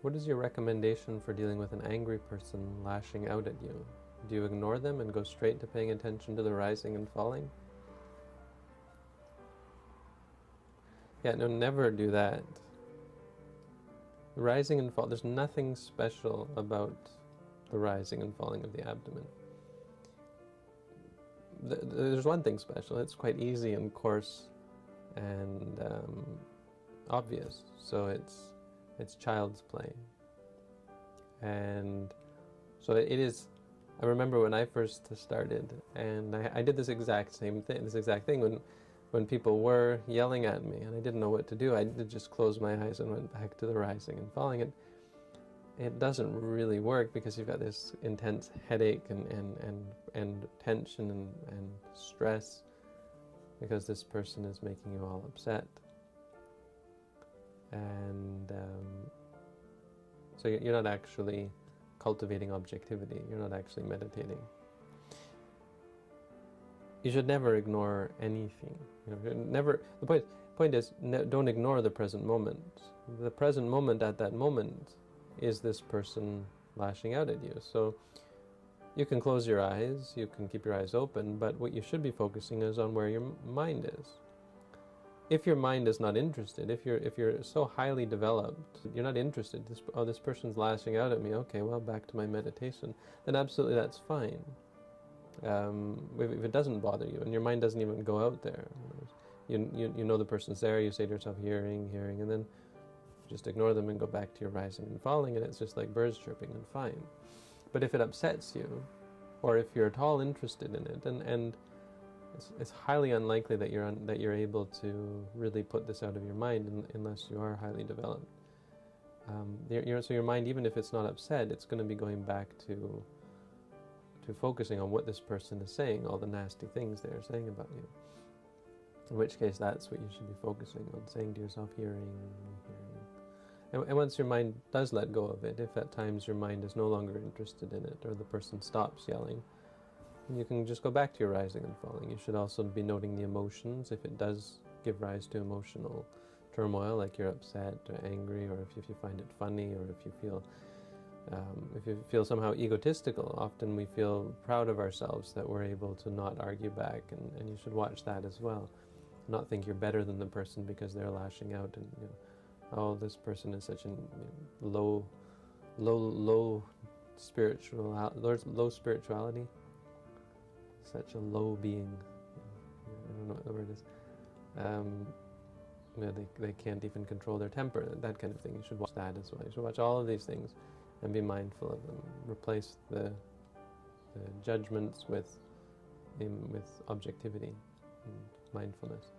What is your recommendation for dealing with an angry person lashing out at you? Do you ignore them and go straight to paying attention to the rising and falling? Yeah, no, never do that. Rising and fall, there's nothing special about the rising and falling of the abdomen. There's one thing special, it's quite easy and coarse and obvious, so it's child's play. And so it is. I remember when I first started, and I did this exact thing when people were yelling at me and I didn't know what to do. I did just close my eyes and went back to the rising and falling. It doesn't really work because you've got this intense headache and tension and stress because this person is making you all upset. And so you're not actually cultivating objectivity. You're not actually meditating. You should never ignore anything. The point is, don't ignore the present moment. The present moment at that moment is this person lashing out at you. So you can close your eyes, you can keep your eyes open, but what you should be focusing is on where your mind is. If your mind is not interested, if you're so highly developed, you're not interested, this person's lashing out at me, okay, well, back to my meditation, then absolutely that's fine. If it doesn't bother you, and your mind doesn't even go out there, you know the person's there, you say to yourself, hearing, and then just ignore them and go back to your rising and falling, and it's just like birds chirping, and fine. But if it upsets you, or if you're at all interested in it, and it's highly unlikely that you're able to really put this out of your mind unless you are highly developed. So your mind, even if it's not upset, it's going to be going back to focusing on what this person is saying, all the nasty things they're saying about you. In which case, that's what you should be focusing on, saying to yourself, hearing. And once your mind does let go of it, if at times your mind is no longer interested in it, or the person stops yelling, you can just go back to your rising and falling. You should also be noting the emotions, if it does give rise to emotional turmoil, like you're upset or angry, or if you find it funny, or if you feel somehow egotistical. Often we feel proud of ourselves that we're able to not argue back, and you should watch that as well. Not think you're better than the person because they're lashing out, and oh, this person is such a low spirituality, such a low being. I don't know what the word is. They can't even control their temper, that kind of thing. You should watch that as well. You should watch all of these things and be mindful of them. Replace the judgments with objectivity and mindfulness.